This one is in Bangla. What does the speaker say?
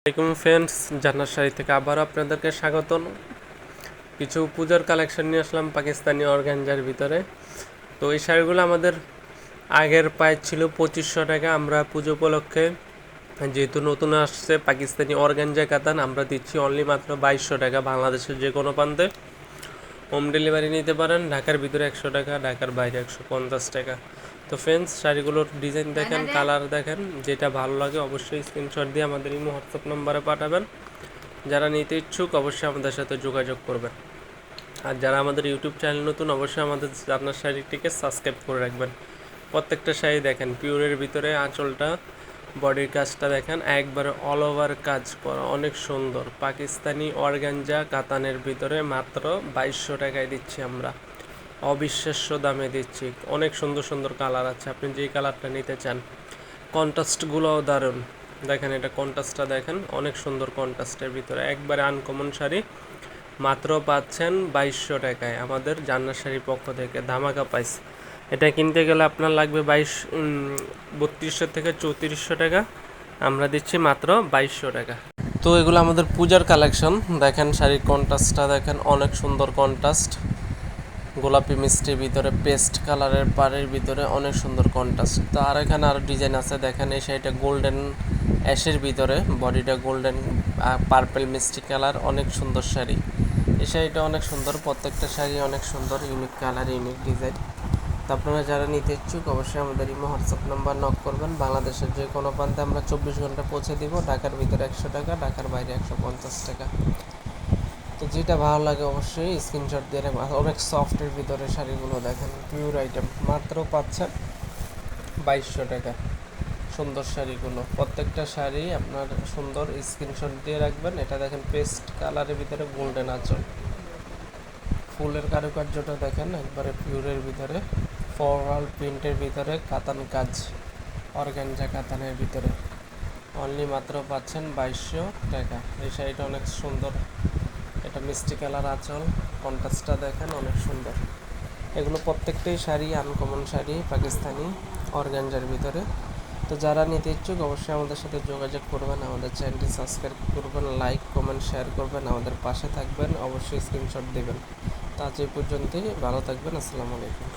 আসসালামাইকুম ফ্রেন্ডস, জান্নাত শাড়ি থেকে আবারও আপনাদেরকে স্বাগতম। কিছু পূজার কালেকশন নিয়ে আসলাম পাকিস্তানি অর্গানজার ভিতরে। তো এই শাড়িগুলো আমাদের আগের প্রাইস ছিল 2500 টাকা। আমরা পুজো উপলক্ষে যেহেতু নতুন আসছে পাকিস্তানি অর্গানজা কাতান, আমরা দিচ্ছি অনলি মাত্র 2200 টাকা। বাংলাদেশের যে কোনো প্রান্তে হোম ডেলিভারি নিতে পারেন। ঢাকার ভিতরে 100 টাকা, ঢাকার বাইরে 150 টাকা। তো ফ্রেন্ডস, শাড়িগুলোর ডিজাইন দেখেন, কালার দেখেন, যেটা ভালো লাগে অবশ্যই স্ক্রিনশট দিয়ে আমাদের ইমো হোয়াটসঅ্যাপ নম্বরে পাঠাবেন। যারা নিতে ইচ্ছুক অবশ্যই আমাদের সাথে যোগাযোগ করবেন। আর যারা আমাদের ইউটিউব চ্যানেল নতুন, অবশ্যই আমাদের জান্নাত শাড়িটিকে সাবস্ক্রাইব করে রাখবেন। প্রত্যেকটা শাড়ি দেখেন পিওরের ভিতরে, আঁচলটা, বডির কাজটা দেখেন, একবারে অল ওভার কাজ করা, অনেক সুন্দর। পাকিস্তানি অর্গানজা কাতানের ভিতরে মাত্র 2200 টাকায় দিচ্ছি আমরা, অবিশ্বাস্য দামে দিচ্ছি। অনেক সুন্দর সুন্দর কালার আছে, আপনি যেই কালারটা নিতে চান। কন্ট্রাস্টগুলোও দারুণ, দেখেন এটা কন্ট্রাস্টটা দেখেন, অনেক সুন্দর কন্ট্রাস্টের ভিতরে, একবারে আনকমন শাড়ি। মাত্র পাচ্ছেন 2200 টাকায় আমাদের জান্নাত শাড়ির পক্ষ থেকে ধামাকা প্রাইস। এটা কিনতে গেলে আপনার লাগবে 3200 থেকে 3400 টাকা, আমরা দিচ্ছি মাত্র 2200 টাকা। তো এগুলো আমাদের পূজার কালেকশন। দেখেন শাড়ির কন্ট্রাস্টটা দেখেন, অনেক সুন্দর কন্ট্রাস্ট, গোলাপি মিষ্টির ভিতরে পেস্ট কালারের পাড়ের ভিতরে অনেক সুন্দর কন্ট্রাস্ট। তো আর এখানে আরও ডিজাইন আছে, দেখেন এই শাড়িটা গোল্ডেন অ্যাশের ভিতরে, বডিটা গোল্ডেন পার্পেল মিষ্টি কালার, অনেক সুন্দর শাড়ি। এই শাড়িটা অনেক সুন্দর, প্রত্যেকটা শাড়ি অনেক সুন্দর, ইউনিক কালার, ইউনিক ডিজাইন। তো আপনারা যারা নিতে ইচ্ছুক অবশ্যই আমাদের ইমো হোয়াটসঅ্যাপ নাম্বার নক করবেন। বাংলাদেশের যে কোনো প্রান্তে আমরা 24 ঘন্টা পৌঁছে দিব। ঢাকার ভিতরে 100 টাকা, ঢাকার বাইরে 150 টাকা। তো যেটা ভালো লাগে অবশ্যই স্ক্রিনশট দিয়ে রাখবেন। অনেক সফটের ভিতরে শাড়িগুলো দেখেন, পিওর আইটেম, মাত্র পাচ্ছেন 2200 টাকা। সুন্দর শাড়িগুলো, প্রত্যেকটা শাড়ি আপনার সুন্দর, স্ক্রিনশট দিয়ে রাখবেন। এটা দেখেন পেস্ট কালারের ভিতরে গোল্ডেন আঁচল, ফুলের কারুকার্যটা দেখেন, একবারে পিওরের ভিতরে, ফ্লোরাল প্রিন্টের ভিতরে, কাতান কাজ, অর্গানজা কাতানের ভিতরে, অনলি মাত্র পাচ্ছেন 2200 টাকা। এই শাড়িটা অনেক সুন্দর, এটা মিষ্টি কালার আঁচল, কন্ট্রাস্টটা দেখেন অনেক সুন্দর। এগুলো প্রত্যেকটাই শাড়ি আনকমন শাড়ি, পাকিস্তানি অর্গানজার ভিতরে। তো যারা নিতে ইচ্ছুক অবশ্যই আমাদের সাথে যোগাযোগ করবেন, আমাদের চ্যানেলটি সাবস্ক্রাইব করবেন, লাইক কমেন্ট শেয়ার করবেন, আমাদের পাশে থাকবেন, অবশ্যই স্ক্রিনশট দেবেন। তো আজ এই পর্যন্তই, ভালো থাকবেন, আসসালামু আলাইকুম।